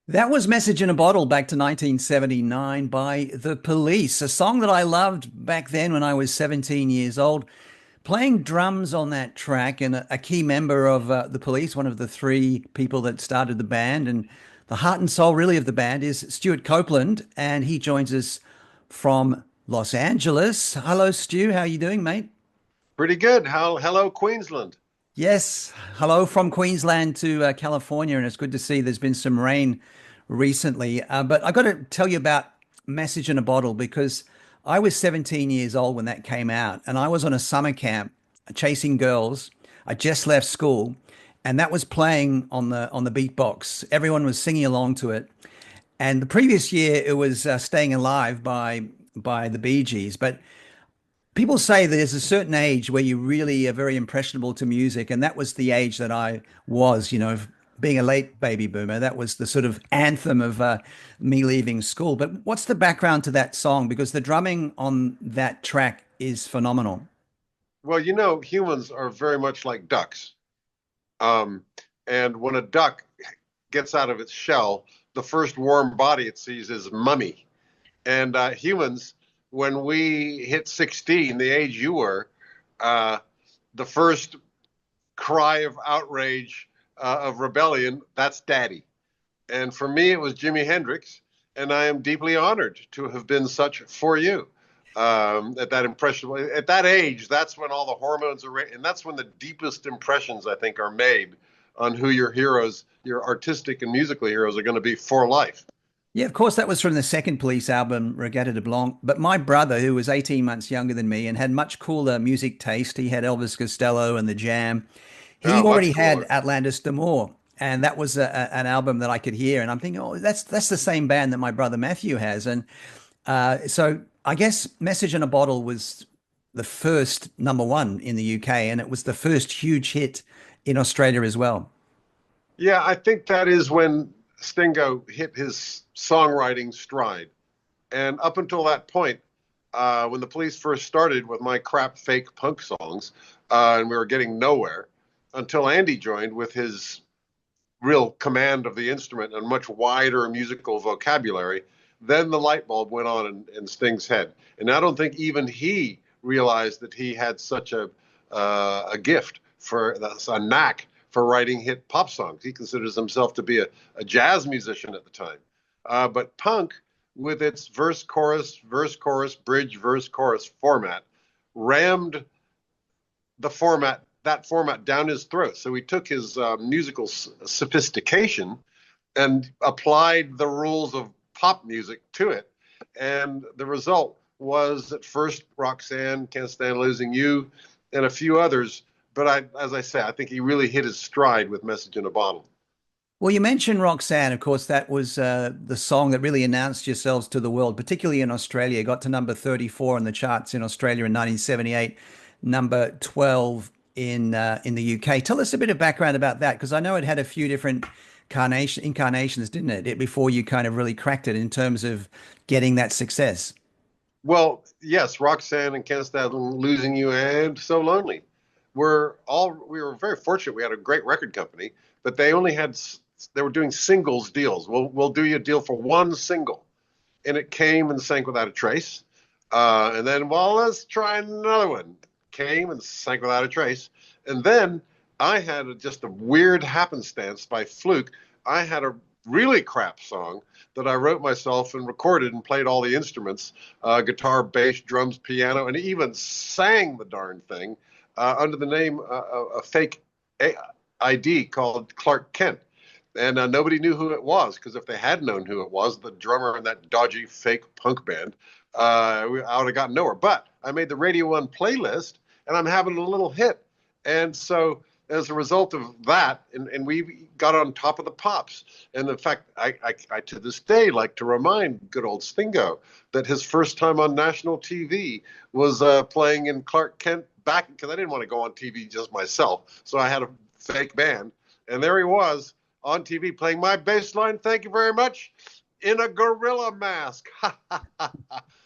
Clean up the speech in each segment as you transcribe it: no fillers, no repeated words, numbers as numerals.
That was Message in a Bottle back to 1979 by The Police, a song that I loved back then when I was 17 years old. Playing drums on that track and a key member of The Police, one of the three people that started the band and the heart and soul really of the band is Stewart Copeland, and he joins us from Los Angeles. Hello, Stu. How are you doing, mate? Pretty good. Hello, Queensland. Yes, hello from Queensland to California, and it's good to see there's been some rain recently. But I got to tell you about Message in a Bottle because I was 17 years old when that came out, and I was on a summer camp chasing girls. I just left school, and that was playing on the beatbox. Everyone was singing along to it. And the previous year, it was "Staying Alive" by the Bee Gees, but people say that there's a certain age where you really are very impressionable to music, and that was the age that I was, being a late baby boomer. That was the sort of anthem of me leaving school. But what's the background to that song? Because the drumming on that track is phenomenal. Well, humans are very much like ducks. Um, and when a duck gets out of its shell, the first warm body it sees is mummy. And humans, when we hit 16, the age you were, uh, the first cry of outrage, of rebellion, that's daddy. And for me, it was Jimi Hendrix, and I am deeply honored to have been such for you. At that impression, at that age, that's when all the hormones are, and that's when the deepest impressions I think are made on who your heroes, your artistic and musical heroes, are going to be for life. Yeah, of course, that was from the second Police album, Regatta de Blanc. But my brother, who was 18 months younger than me and had much cooler music taste, he had Elvis Costello and The Jam. He Oh, much already had cooler. Atlantis d'Amour, and that was an album that I could hear. And I'm thinking, oh, that's the same band that my brother Matthew has. And so I guess Message in a Bottle was the first number one in the UK, and it was the first huge hit in Australia as well. Yeah, I think that is when Stingo hit his songwriting stride. And up until that point, when the Police first started with my crap fake punk songs, and we were getting nowhere, until Andy joined with his real command of the instrument and much wider musical vocabulary, then the light bulb went on in Sting's head. And I don't think even he realized that he had such a gift for a knack for writing hit pop songs. He considers himself to be a jazz musician at the time. But punk, with its verse, chorus, bridge, verse, chorus format, rammed the format that format down his throat. So he took his musical sophistication and applied the rules of pop music to it. And the result was at first Roxanne, Can't Stand Losing You, and a few others. But as I say, I think he really hit his stride with Message in a Bottle. Well, you mentioned Roxanne. Of course, that was the song that really announced yourselves to the world, particularly in Australia. It got to number 34 on the charts in Australia in 1978, number 12 in the UK. Tell us a bit of background about that, because I know it had a few different incarnations, didn't it, before you kind of really cracked it in terms of getting that success. Well, yes, Roxanne and Can't Stand Losing You and So Lonely. We were very fortunate. We had a great record company, but they were doing singles deals. We'll do you a deal for one single, and it came and sank without a trace. And then, well, let's try another one. Came and sank without a trace. And then I had just a weird happenstance by fluke. I had a really crap song that I wrote myself and recorded and played all the instruments, guitar, bass, drums, piano, and even sang the darn thing under the name, a fake ID called Clark Kent. And nobody knew who it was, because if they had known who it was, the drummer in that dodgy fake punk band, I would have gotten nowhere. But I made the Radio 1 playlist, and I'm having a little hit. And so as a result of that, and we got on top of the pops. And in fact, I to this day like to remind good old Stingo that his first time on national TV was playing in Clark Kent back, because I didn't want to go on TV just myself. So I had a fake band. And there he was on TV playing my bass line, thank you very much, in a gorilla mask.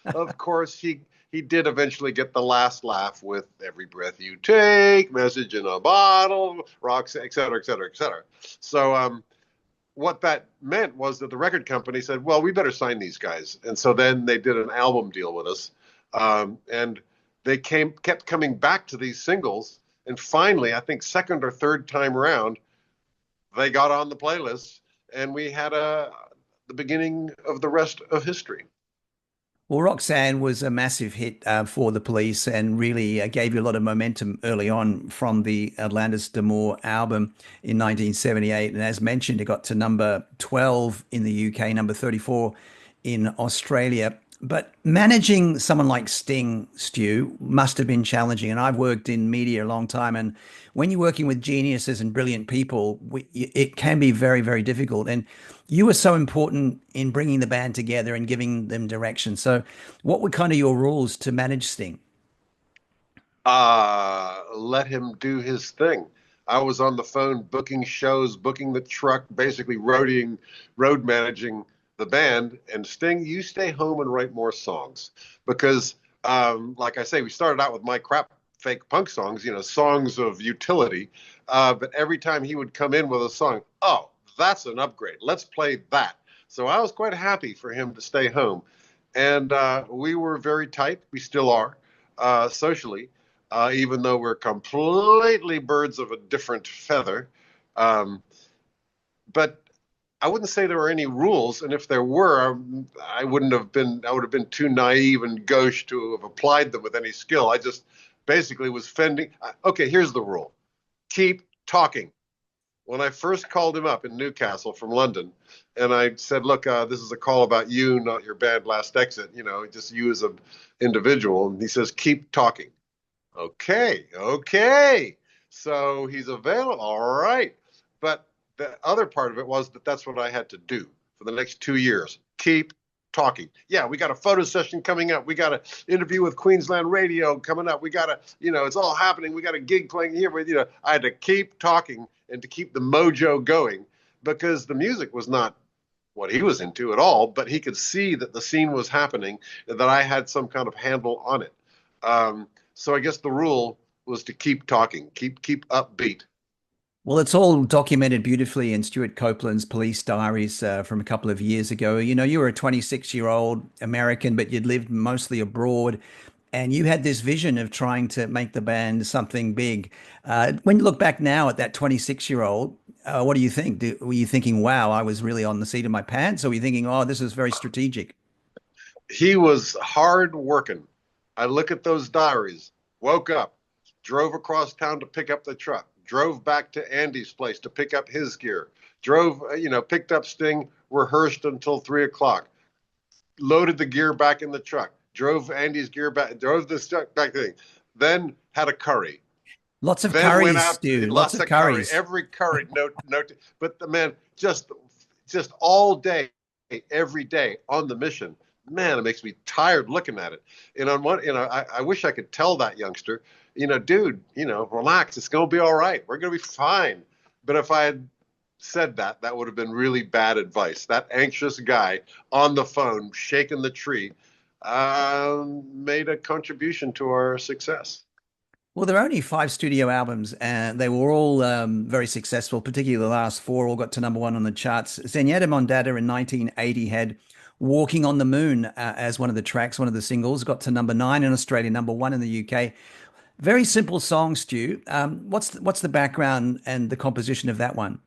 Of course, he did eventually get the last laugh with Every Breath You Take, Message in a Bottle, Rocks, et cetera, et cetera, et cetera. So what that meant was that the record company said, well, we better sign these guys. And so then they did an album deal with us. And they kept coming back to these singles. And finally, I think second or third time around, they got on the playlist, and we had the beginning of the rest of history. Well, Roxanne was a massive hit for the Police and really gave you a lot of momentum early on from the Atlantis d'Amour album in 1978. And as mentioned, it got to number 12 in the UK, number 34 in Australia. But managing someone like Sting, Stu, must have been challenging. And I've worked in media a long time. And when you're working with geniuses and brilliant people, it can be very, very difficult. And you were so important in bringing the band together and giving them direction. So, what were kind of your rules to manage Sting? Let him do his thing. I was on the phone booking shows, booking the truck, basically road managing the band. And Sting, you stay home and write more songs because, like I say, we started out with my crap fake punk songs, songs of utility. But every time he would come in with a song, oh, that's an upgrade. Let's play that. So I was quite happy for him to stay home. And we were very tight. We still are socially, even though we're completely birds of a different feather. Um, but I wouldn't say there were any rules. And if there were, I would have been too naive and gauche to have applied them with any skill. I just basically was fending. Okay, here's the rule. Keep talking. When I first called him up in Newcastle from London, and I said, look, this is a call about you, not your band Last Exit, just you as an individual. And he says, keep talking. Okay. So he's available. All right. But the other part of it was that's what I had to do for the next 2 years. Keep talking. Yeah, we got a photo session coming up. We got an interview with Queensland Radio coming up. We got it's all happening. We got a gig playing here. But, I had to keep talking and to keep the mojo going because the music was not what he was into at all, but he could see that the scene was happening and that I had some kind of handle on it. So I guess the rule was to keep talking, keep upbeat. Well, it's all documented beautifully in Stewart Copeland's Police Diaries from a couple of years ago. You were a 26-year-old American, but you'd lived mostly abroad, and you had this vision of trying to make the band something big. When you look back now at that 26-year-old, what do you think? Were you thinking, wow, I was really on the seat of my pants? Or were you thinking, oh, this is very strategic? He was hard working. I look at those diaries, woke up, drove across town to pick up the truck, drove back to Andy's place to pick up his gear, picked up Sting, rehearsed until 3 o'clock, loaded the gear back in the truck, drove Andy's gear back, drove the truck back thing, then had a curry. Lots of Then went curries, out, Stu. Lots lots of of curry, curries. every curry, note. But the man, just all day, every day on the mission. Man, it makes me tired looking at it. And on one, I wish I could tell that youngster, dude, relax. It's going to be all right. We're going to be fine. But if I had said that, that would have been really bad advice. That anxious guy on the phone, shaking the tree, made a contribution to our success. Well, there are only 5 studio albums, and they were all very successful, particularly the last four all got to number one on the charts. Zenyatta Mondatta in 1980 had Walking on the Moon as one of the tracks, one of the singles, got to number 9 in Australia, number 1 in the UK. Very simple song, Stu. What's the background and the composition of that one?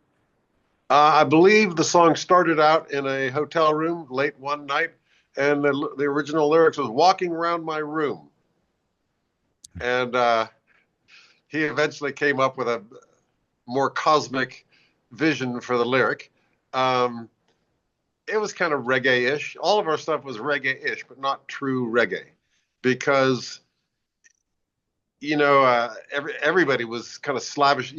I believe the song started out in a hotel room late one night, and the original lyrics was "Walking around my room," and he eventually came up with a more cosmic vision for the lyric. It was kind of reggae-ish. All of our stuff was reggae-ish, but not true reggae, because everybody was kind of slavish.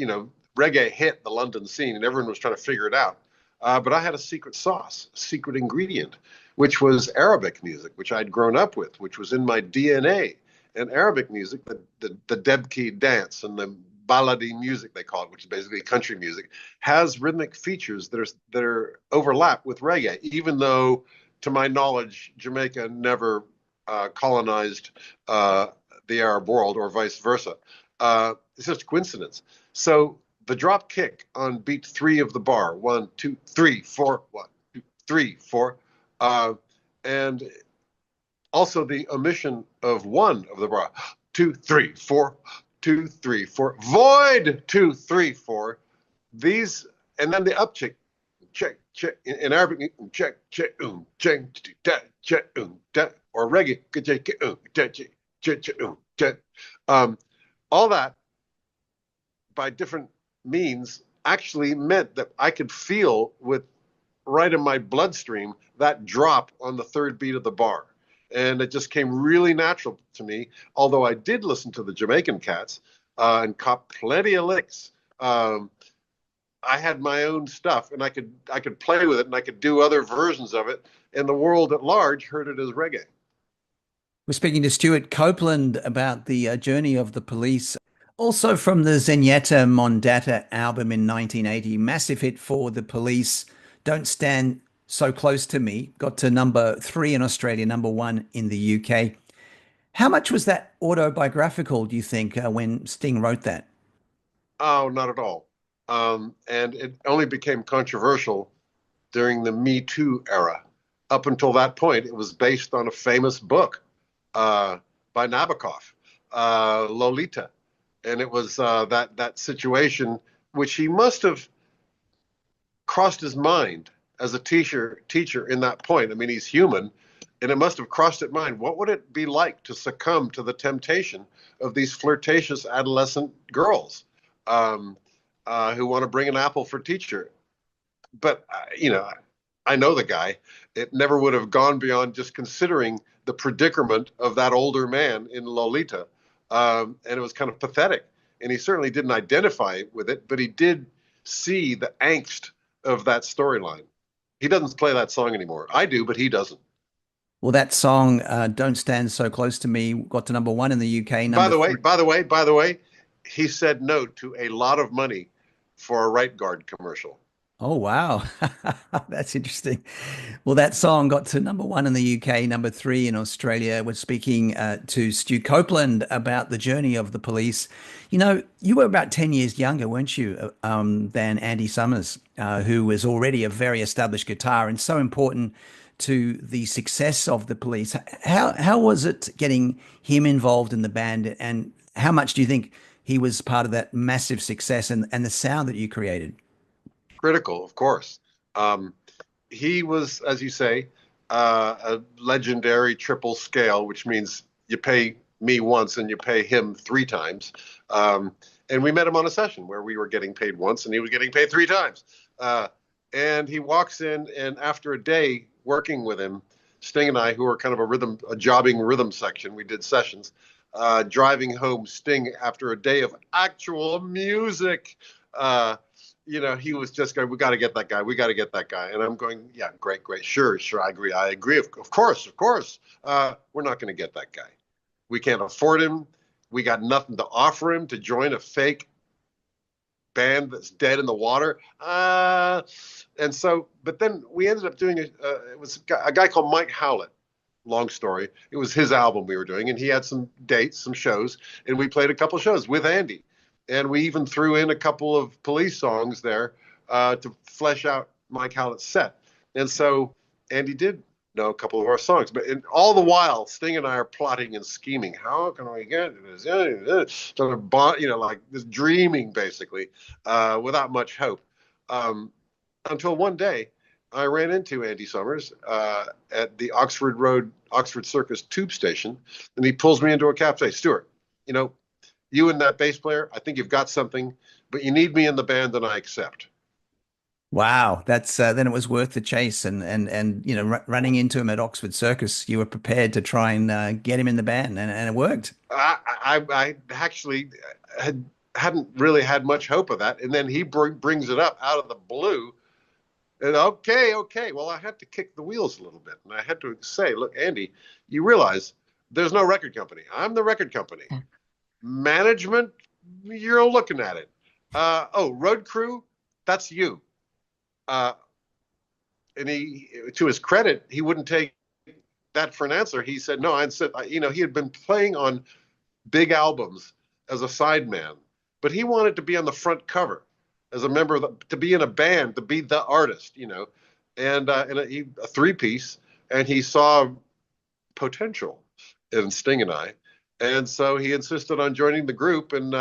Reggae hit the London scene, and everyone was trying to figure it out. But I had a secret sauce, a secret ingredient, which was Arabic music, which I'd grown up with, which was in my DNA. And Arabic music, the Debki dance and the baladi music, they call it, which is basically country music, has rhythmic features that are overlap with reggae, even though, to my knowledge, Jamaica never colonized the Arab world or vice versa. It's just a coincidence. So the drop kick on beat 3 of the bar, 1, 2, 3, 4, 1, 2, 3, 4, and also the omission of 1 of the bar, 2, 3, 4, 2, 3, 4, void 2, 3, 4. These, and then the up check, check in Arabic, check, or reggae, all that by different means actually meant that I could feel with right in my bloodstream that drop on the 3rd beat of the bar. And it just came really natural to me, although I did listen to the Jamaican cats and caught plenty of licks. I had my own stuff, and I could play with it, and I could do other versions of it, and the world at large heard it as reggae. We're speaking to Stewart Copeland about the journey of the police. Also from the Zenyatta Mondata album in 1980, massive hit for the police. Don't Stand So Close to Me got to number 3 in Australia, number 1 in the UK. How much was that autobiographical, do you think, when Sting wrote that? Oh, not at all. And it only became controversial during the Me Too era. Up until that point, it was based on a famous book by Nabokov, Lolita. And it was that situation which he must have crossed his mind as a teacher in that point. I mean, he's human, and it must have crossed his mind. What would it be like to succumb to the temptation of these flirtatious adolescent girls who want to bring an apple for teacher? But, I know the guy. It never would have gone beyond just considering the predicament of that older man in Lolita. And it was kind of pathetic. And he certainly didn't identify with it, but he did see the angst of that storyline. He doesn't play that song anymore. I do, but he doesn't. Well, that song, Don't Stand So Close to Me, got to number 1 in the UK. By Number the way, 3. by the way, he said no to a lot of money for a Right Guard commercial. Oh, wow. That's interesting. Well, that song got to number 1 in the UK, number 3 in Australia. We're speaking to Stu Copeland about the journey of the police. You were about 10 years younger, weren't you, than Andy Summers, who was already a very established guitar and so important to the success of the police. How was it getting him involved in the band, and how much do you think he was part of that massive success and the sound that you created? Critical, of course. He was, as you say, a legendary triple scale, which means you pay me once and you pay him 3 times. And we met him on a session where we were getting paid once and he was getting paid 3 times. And he walks in, and after a day working with him, Sting and I, who are kind of a jobbing rhythm section, we did sessions, driving home Sting after a day of actual music. He was just going, we got to get that guy. We got to get that guy. And I'm going, yeah, great. Sure. I agree. Of course. We're not going to get that guy. We can't afford him. We got nothing to offer him to join a fake band that's dead in the water. And so, but then we ended up doing it was a guy called Mike Howlett. Long story. It was his album we were doing, and he had some dates, some shows, and we played a couple shows with Andy. And we even threw in a couple of police songs there to flesh out Mike Howlett's set. And so Andy did know a couple of our songs. But all the while, Sting and I are plotting and scheming. How can we get this? Sort of, like this dreaming, basically, without much hope. Until one day, I ran into Andy Summers at the Oxford Circus tube station. And he pulls me into a cab and says, Stuart, you and that bass player, I think you've got something, but you need me in the band, and I accept. Wow, that's then it was worth the chase, and running into him at Oxford Circus, you were prepared to try and get him in the band, and it worked. I actually hadn't really had much hope of that, and then he brings it up out of the blue, and okay, well, I had to kick the wheels a little bit, and I had to say, look, Andy, you realize there's no record company. I'm the record company. Management, you're looking at it. Road crew, that's you. And he, to his credit, he wouldn't take that for an answer. He said, no, he had been playing on big albums as a sideman, but he wanted to be on the front cover. as a member of to be in a band, to be the artist, and a three piece, and he saw potential in Sting and I, and so he insisted on joining the group. And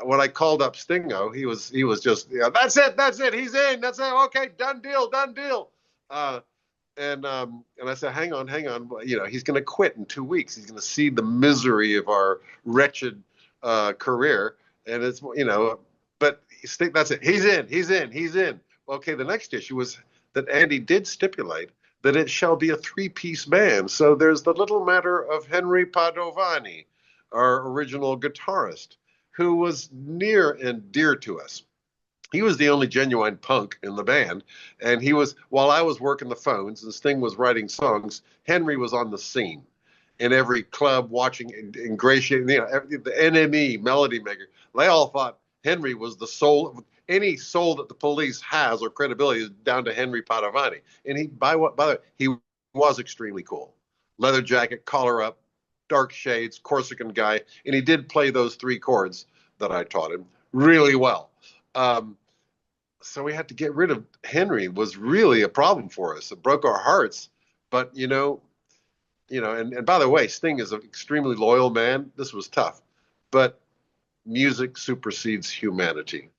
when I called up Stingo, he was just, yeah, that's it, he's in, that's it, okay, done deal, done deal. Uh, and I said, hang on, he's going to quit in 2 weeks. He's going to see the misery of our wretched career, and but that's it. He's in. Okay, the next issue was that Andy did stipulate that it shall be a three-piece band. So there's the little matter of Henry Padovani, our original guitarist, who was near and dear to us. He was the only genuine punk in the band. And while I was working the phones and Sting was writing songs, Henry was on the scene in every club watching, ingratiating, the NME, Melody Maker. They all thought Henry was the soul. Any soul that the police has or credibility is down to Henry Padovani. And by the way, he was extremely cool. Leather jacket, collar up, dark shades, Corsican guy. And he did play those three chords that I taught him really well. So we had to get rid of Henry. It was really a problem for us. It broke our hearts. But, and by the way, Sting is an extremely loyal man. This was tough. But music supersedes humanity.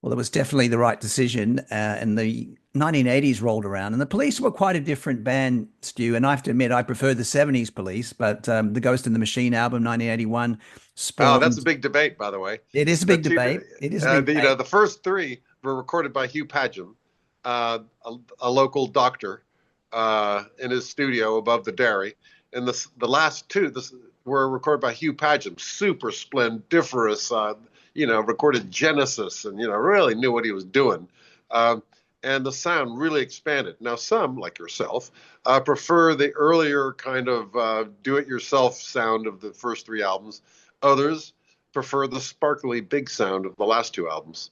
Well, it was definitely the right decision. And the 1980s rolled around, and the Police were quite a different band, Stu. And I have to admit, I prefer the 70s Police, but the Ghost in the Machine album, 1981, Oh, that's a spawned. big debate, by the way. It is a big debate. It is a big debate. The first three were recorded by Hugh Padgham, a local doctor, in his studio above the dairy. And the last two were recorded by Hugh Padgham, super splendiferous, recorded Genesis, and really knew what he was doing. And the sound really expanded. Now, some, like yourself, prefer the earlier kind of do-it-yourself sound of the first three albums. Others prefer the sparkly big sound of the last two albums.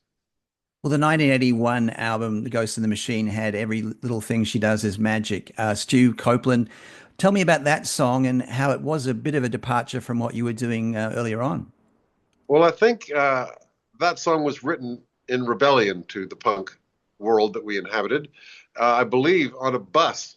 Well, the 1981 album, The Ghost in the Machine, had Every Little Thing She Does Is Magic. Stu Copeland, tell me about that song and how it was a bit of a departure from what you were doing earlier on. Well, I think that song was written in rebellion to the punk world that we inhabited. I believe on a bus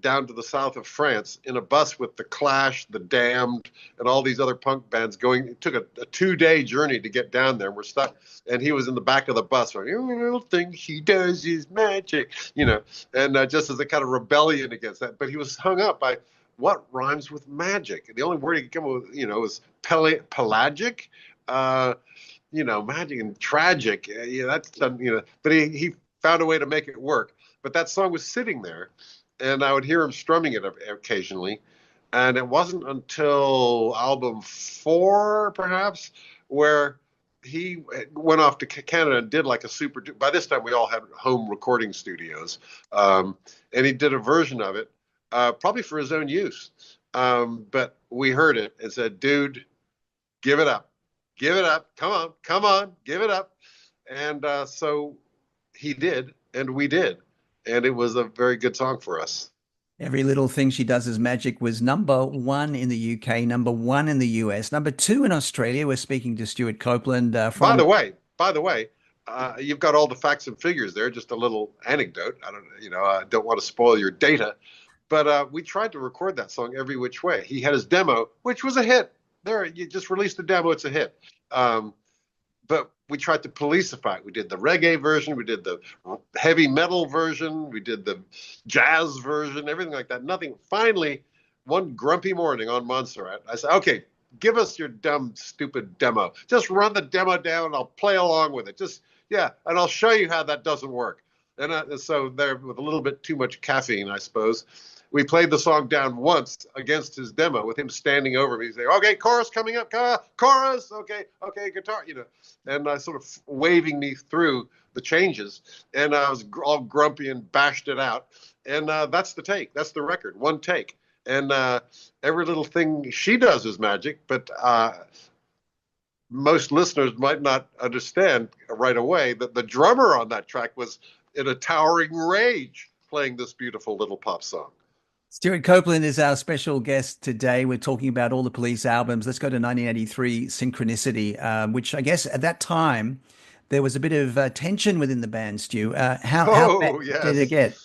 down to the south of France, in a bus with the Clash, the Damned, and all these other punk bands going. It took a 2-day journey to get down there. We're stuck, and he was in the back of the bus going, "Every little thing she does is magic," and just as a kind of rebellion against that. But he was hung up by what rhymes with magic. The only word he could come up with, was pelagic, magic and tragic. That's But he found a way to make it work. But that song was sitting there, and I would hear him strumming it occasionally. And it wasn't until album 4, perhaps, where he went off to Canada and did like a super. By this time, we all had home recording studios, and he did a version of it, probably for his own use. But we heard it and said, "Dude, give it up, come on, give it up." And so he did, and we did. And it was a very good song for us. Every Little Thing She Does Is Magic was #1 in the UK, #1 in the US, #2 in Australia. We're speaking to Stewart Copeland By from. the way, you've got all the facts and figures there. Just a little anecdote. I don't want to spoil your data, but we tried to record that song every which way. He had his demo, which was a hit. There, you just released the demo; it's a hit. But we tried to policify it. We did the reggae version, we did the heavy metal version, we did the jazz version, everything like that. Nothing. Finally, one grumpy morning on Montserrat, I said, "Okay, give us your dumb, stupid demo. Just run the demo down and I'll play along with it. And I'll show you how that doesn't work." And so there, with a little bit too much caffeine, I suppose, we played the song down once against his demo with him standing over me, saying, "Okay, chorus coming up, chorus, okay, guitar," and sort of waving me through the changes. And I was all grumpy and bashed it out. And that's the take. That's the record. One take. And Every Little Thing She Does Is Magic. But most listeners might not understand right away that the drummer on that track was in a towering rage playing this beautiful little pop song. Stewart Copeland is our special guest today. We're talking about all the Police albums. Let's go to 1983, Synchronicity, which I guess at that time, there was a bit of tension within the band, Stu. How bad Oh, did it yes. get?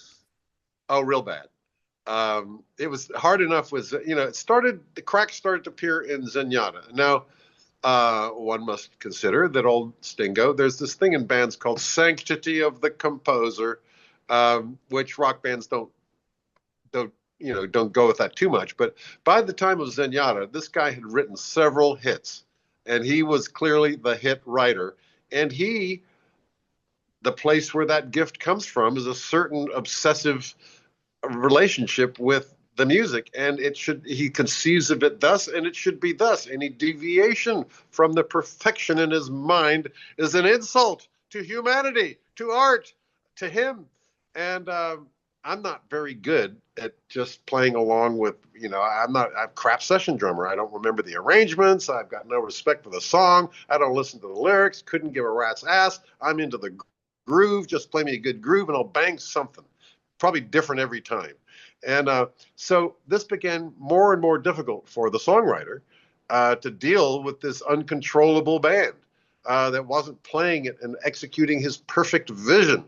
Oh, real bad. It was hard enough was, the cracks started to appear in Zenyatta. Now, one must consider that old Stingo, there's this thing in bands called sanctity of the composer, which rock bands don't go with that too much. But by the time of Zenyatta, this guy had written several hits, and he was clearly the hit writer. And the place where that gift comes from is a certain obsessive relationship with the music, and he conceives of it thus, and it should be thus. Any deviation from the perfection in his mind is an insult to humanity, to art, to him. And I'm not very good at just playing along with, I'm a crap session drummer. I don't remember the arrangements. I've got no respect for the song. I don't listen to the lyrics. Couldn't give a rat's ass. I'm into the groove. Just play me a good groove and I'll bang something. Probably different every time. And so this became more and more difficult for the songwriter to deal with this uncontrollable band that wasn't playing it and executing his perfect vision.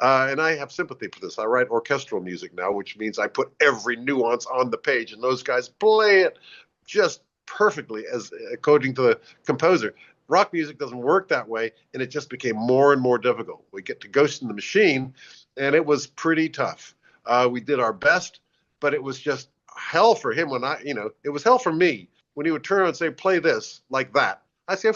And I have sympathy for this. I write orchestral music now, which means I put every nuance on the page, and those guys play it just perfectly as according to the composer. Rock music doesn't work that way, and it just became more and more difficult. We get to Ghost in the Machine, and it was pretty tough. We did our best, but it was just hell for him it was hell for me when he would turn around and say, play this like that. I say,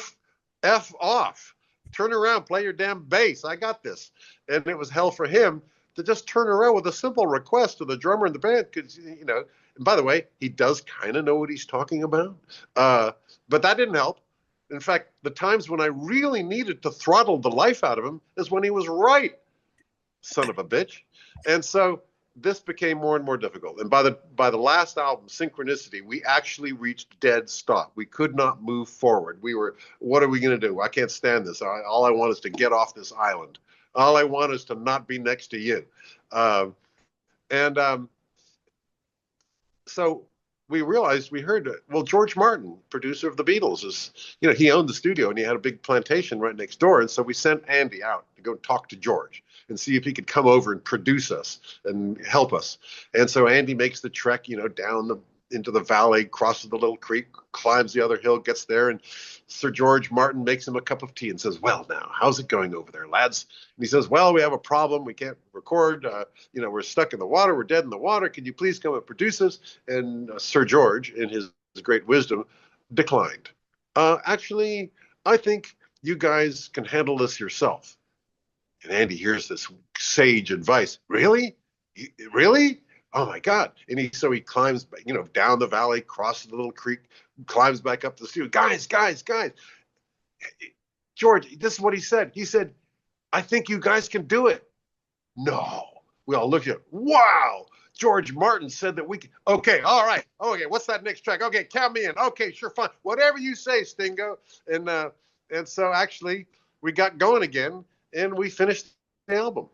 F off. Turn around, play your damn bass. I got this. And it was hell for him to just turn around with a simple request to the drummer in the band. Because, and by the way, he does kind of know what he's talking about. But that didn't help. In fact, the times when I really needed to throttle the life out of him is when he was right. Son of a bitch. And so this became more and more difficult. And by the last album, Synchronicity, we actually reached dead stop. We could not move forward. What are we going to do? I can't stand this. All I want is to get off this island. All I want is to not be next to you. And so we realized, we heard, well, George Martin, producer of the Beatles, he owned the studio and he had a big plantation right next door. And so we sent Andy out to go talk to George and see if he could come over and produce us and help us. And so Andy makes the trek, down into the valley, crosses the little creek, climbs the other hill, gets there, and Sir George Martin makes him a cup of tea and says, well, now, how's it going over there, lads? And he says, well, we have a problem. We can't record. We're stuck in the water. We're dead in the water. Can you please come and produce us? And Sir George, in his great wisdom, declined. Actually, I think you guys can handle this yourself. And Andy hears this sage advice. Really? Really? Oh my God. And so he climbs, down the valley, crosses the little creek, climbs back up to the studio. Guys. George, this is what he said. He said, I think you guys can do it. No. We all looked at him. Wow. George Martin said that we can. Okay. All right. Okay. What's that next track? Okay. Count me in. Okay. Sure. Fine. Whatever you say, Stingo. And so actually we got going again and we finished the album.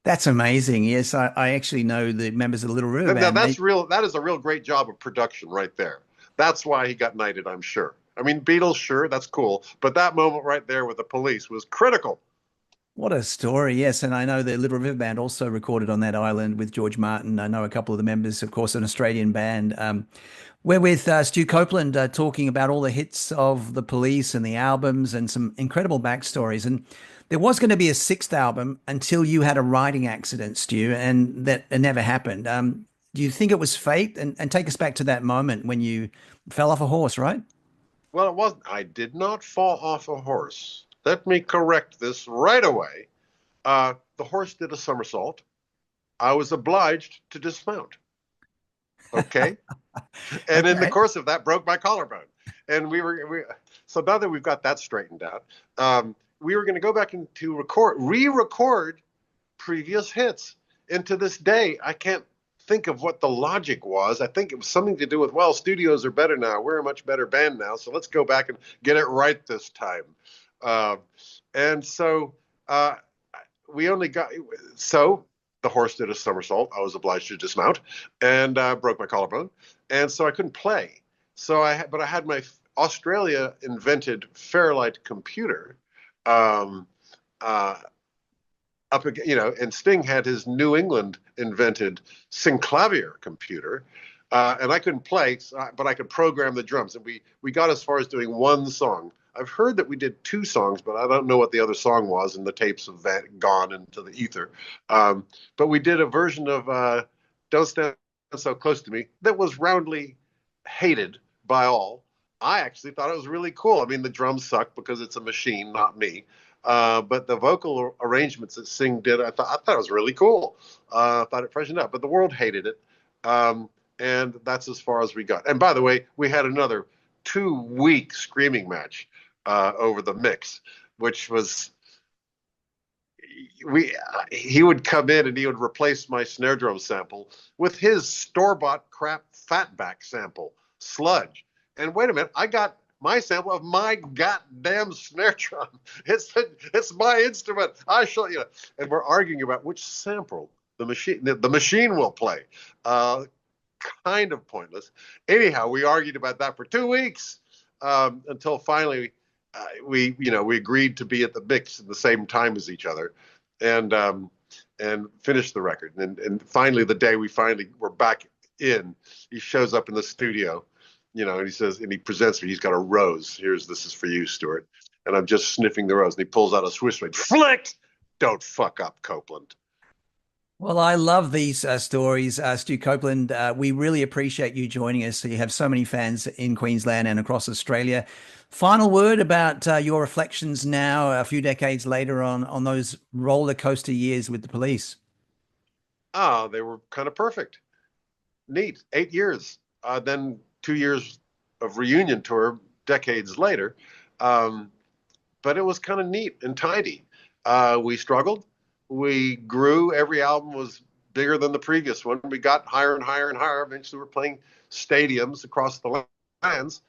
That's amazing. Yes, I actually know the members of the Little River Now Band. that is a real great job of production right there. That's why he got knighted, I'm sure. I mean, Beatles, sure, that's cool. But that moment right there with the police was critical. What a story. Yes. And I know the Little River Band also recorded on that island with George Martin. I know a couple of the members, of course, an Australian band. We're with Stu Copeland talking about all the hits of the Police and the albums and some incredible backstories. And there was going to be a sixth album until you had a riding accident, Stu, and that it never happened. Do you think it was fate? And take us back to that moment when you fell off a horse, right? Well, it wasn't. I did not fall off a horse. Let me correct this right away. The horse did a somersault. I was obliged to dismount. Okay. And in the Okay. course of that, broke my collarbone. And so now that we've got that straightened out, we were going to go back and to re-record previous hits. And to this day, I can't think of what the logic was. I think it was something to do with, well, studios are better now. We're a much better band now. So let's go back and get it right this time. And so we only got, so the horse did a somersault. I was obliged to dismount and broke my collarbone. And so I couldn't play. But I had my Australia invented Fairlight computer. uh, up again, and Sting had his New England invented synclavier computer, and I couldn't play, but I could program the drums, and we got as far as doing one song. I've heard that we did two songs, but I don't know what the other song was, and the tapes have gone into the ether. But we did a version of "Don't Stand So Close to Me" that was roundly hated by all. I actually thought it was really cool. I mean, the drums suck because it's a machine, not me. But the vocal arrangements that Sing did, I thought it was really cool. I thought it freshened up, but the world hated it. And that's as far as we got. And by the way, we had another 2 week screaming match over the mix, which was he would come in and he would replace my snare drum sample with his store-bought crap fatback sample, Sludge. And wait a minute, I got my sample of my goddamn snare drum. It's my instrument. I shall, and we're arguing about which sample the machine will play. Kind of pointless. Anyhow, we argued about that for 2 weeks until finally we agreed to be at the mix at the same time as each other, and finished the record. And finally, the day we're back in, he shows up in the studio, and he says, and he presents me. He's got a rose. This is for you, Stewart. And I'm just sniffing the rose, and he pulls out a switchblade. Flick! Don't fuck up, Copeland. Well, I love these stories, Stu Copeland. We really appreciate you joining us. You have so many fans in Queensland and across Australia. Final word about your reflections now, a few decades later, on those roller coaster years with the police. They were kind of perfect. Neat. 8 years. Then 2 years of reunion tour decades later. But it was kind of neat and tidy. We struggled. We grew. Every album was bigger than the previous one. We got higher and higher and higher. Eventually, we're playing stadiums across the lands.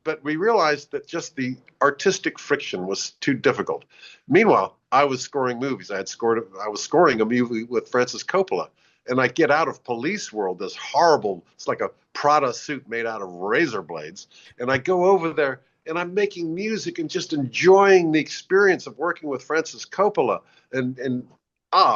But we realized that just the artistic friction was too difficult. Meanwhile, I was scoring movies. I was scoring a movie with Francis Coppola. And I get out of police world, this horrible, it's like a Prada suit made out of razor blades. And I go over there and I'm making music and just enjoying the experience of working with Francis Coppola. And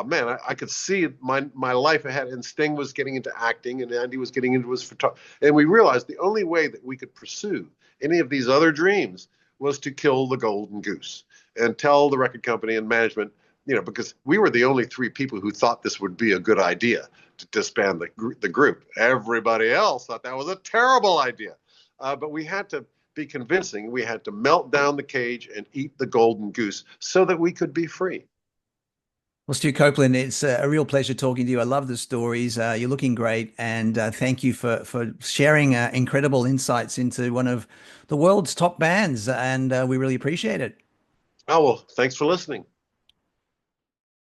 man, I could see my life ahead. And Sting was getting into acting, and Andy was getting into his photography. And we realized the only way that we could pursue any of these other dreams was to kill the golden goose and tell the record company and management, because we were the only three people who thought this would be a good idea to disband the group. Everybody else thought that was a terrible idea. But we had to be convincing. We had to melt down the cage and eat the golden goose so that we could be free. Well, Stu Copeland, it's a real pleasure talking to you. I love the stories. You're looking great, and thank you for sharing incredible insights into one of the world's top bands, and we really appreciate it. Oh, well, thanks for listening.